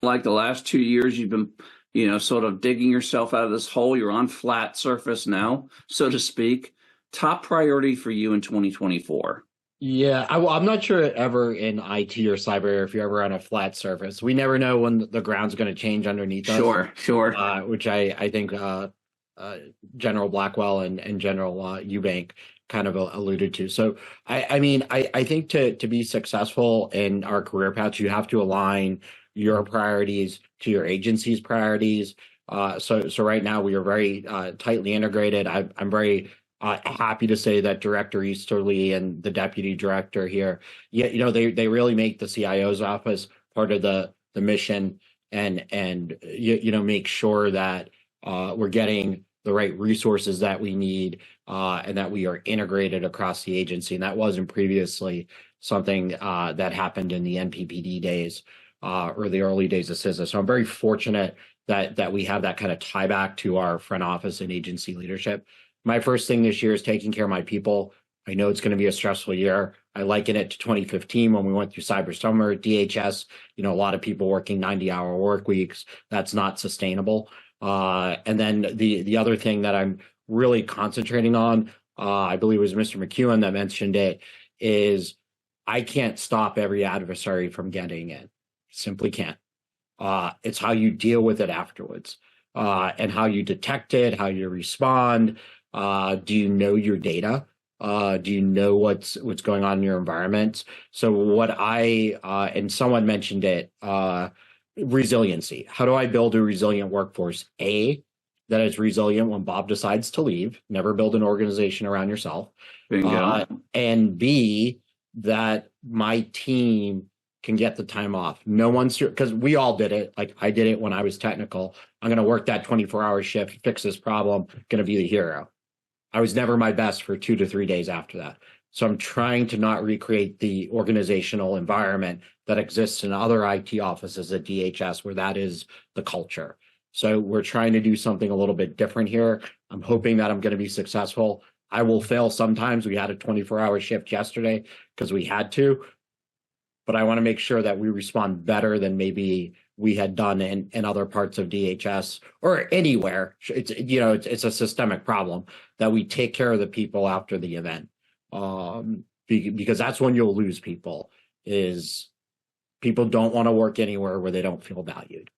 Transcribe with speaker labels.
Speaker 1: like the last 2 years, you've been, sort of digging yourself out of this hole. You're on flat surface now, so to speak. Top priority for you in 2024.
Speaker 2: Yeah, I'm not sure ever in IT or cyber if you're ever on a flat surface. We never know when the ground's going to change underneath us,
Speaker 1: Sure.
Speaker 2: which I think General Blackwell and General Eubank kind of alluded to. So I mean I think to be successful in our career paths, you have to align your priorities to your agency's priorities. So right now we are very tightly integrated. I'm very happy to say that Director Easterly and the Deputy Director here, they really make the CIO's office part of the mission and make sure that we're getting the right resources that we need and that we are integrated across the agency. And that wasn't previously something that happened in the NPPD days or the early days of CISA. So I'm very fortunate that we have that kind of tie back to our front office and agency leadership. My first thing this year is taking care of my people. I know it's going to be a stressful year. I liken it to 2015 when we went through cyber summer, DHS, a lot of people working 90-hour work weeks. That's not sustainable. And then the other thing that I'm really concentrating on, I believe it was Mr. McEwen that mentioned it, is I can't stop every adversary from getting in. Simply can't. It's how you deal with it afterwards, and how you detect it, how you respond. Do you know your data? Do you know what's going on in your environment? So what and someone mentioned it, resiliency. How do I build a resilient workforce? A, that is resilient when Bob decides to leave. Never build an organization around yourself. And B, that my team can get the time off. No one's, because we all did it. Like I did it when I was technical. I'm going to work that 24-hour shift, fix this problem, going to be the hero. I was never my best for 2 to 3 days after that. So I'm trying to not recreate the organizational environment that exists in other IT offices at DHS where that is the culture. So we're trying to do something a little bit different here. I'm hoping that I'm going to be successful. I will fail sometimes. We had a 24-hour shift yesterday because we had to, but I want to make sure that we respond better than maybe we had done in other parts of DHS or anywhere. It's a systemic problem that we take care of the people after the event. Because that's when you'll lose people, is people don't want to work anywhere where they don't feel valued.